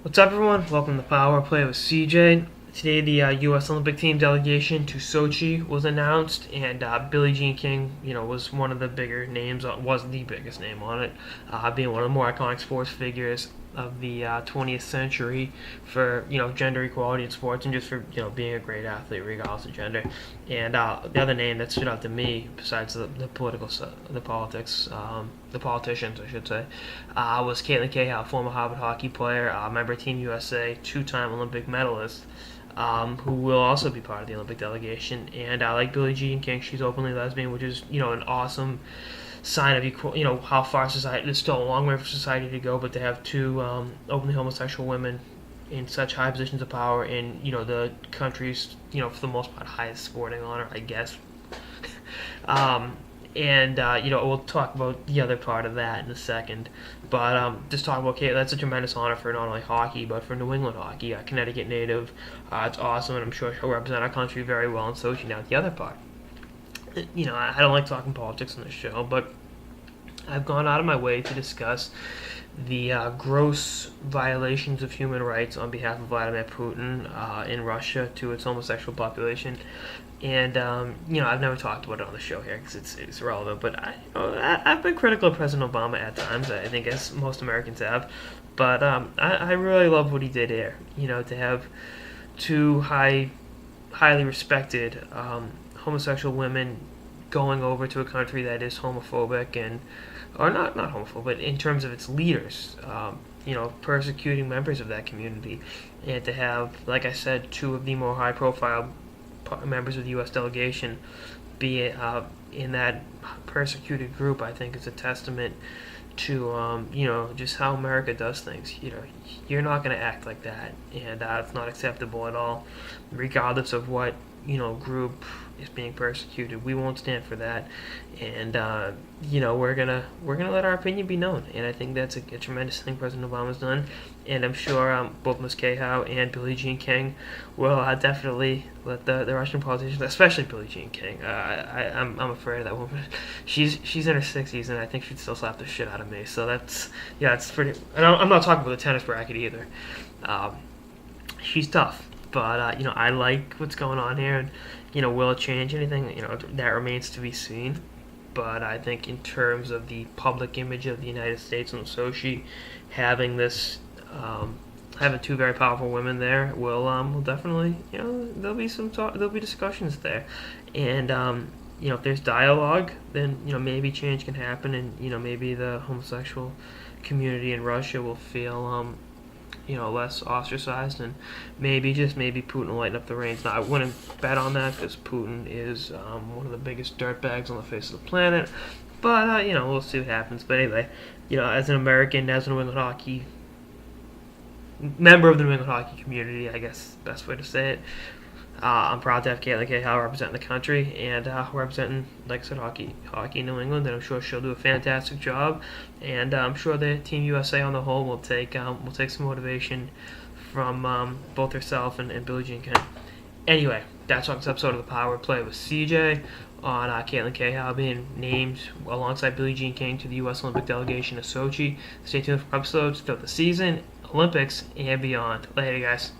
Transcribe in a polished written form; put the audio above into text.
What's up, everyone? Welcome to Power Play with CJ. Today, the U.S. Olympic team delegation to Sochi was announced, and Billie Jean King, was one of the bigger names, was the biggest name on it, being one of the more iconic sports figures of the 20th century for gender equality in sports and just for being a great athlete regardless of gender. And the other name that stood out to me, besides the politicians, I should say, was Cahow, former Harvard hockey player, member of Team USA, two-time Olympic medalist. Who will also be part of the Olympic delegation. And like Billie Jean King, she's openly lesbian, which is an awesome sign of equal. How far society. There's still a long way for society to go, but to have two openly homosexual women in such high positions of power in the country's for the most part highest sporting honor, I guess. And we'll talk about the other part of that in a second. But just talk about Kate. That's a tremendous honor for not only hockey but for New England hockey. Connecticut native. It's awesome, and I'm sure she'll represent our country very well in Sochi. Now, the other part. I don't like talking politics on this show, but I've gone out of my way to discuss the gross violations of human rights on behalf of Vladimir Putin in Russia to its homosexual population. And I've never talked about it on the show here because it's irrelevant. But I've been critical of President Obama at times. I think as most Americans have. But I really love what he did here. To have two highly respected homosexual women going over to a country that is homophobic or not homophobic, but in terms of its leaders, persecuting members of that community, and to have, like I said, two of the more high-profile members of the U.S. delegation be in that persecuted group, I think is a testament to just how America does things. You're not going to act like that, and it's not acceptable at all, regardless of what group is being persecuted. We won't stand for that, and we're gonna let our opinion be known. And I think that's a tremendous thing President Obama's done, and I'm sure both Ms. Cahow and Billie Jean King will definitely let the Russian politicians, especially Billie Jean King. I'm afraid of that woman. She's in her 60s, and I think she'd still slap the shit out of me. So it's pretty. And I'm not talking about the tennis bracket either. She's tough. But I like what's going on here, and will it change anything? That remains to be seen. But I think in terms of the public image of the United States and Sochi, having having two very powerful women there will definitely there'll be discussions there, and if there's dialogue, then maybe change can happen, and maybe the homosexual community in Russia will feel less ostracized, and maybe Putin will lighten up the reins. Now, I wouldn't bet on that because Putin is one of the biggest dirtbags on the face of the planet. But we'll see what happens. But anyway, as an American, as a New England hockey member of the New England hockey community, I guess best way to say it. I'm proud to have Caitlin Cahow representing the country and representing, like I said, hockey in New England, and I'm sure she'll do a fantastic job. And I'm sure the Team USA on the whole will take some motivation from both herself and Billie Jean King. Anyway, that's this episode of the Power Play with CJ on Caitlin Cahow being named alongside Billie Jean King to the U.S. Olympic delegation of Sochi. Stay tuned for episodes throughout the season, Olympics, and beyond. Later, guys.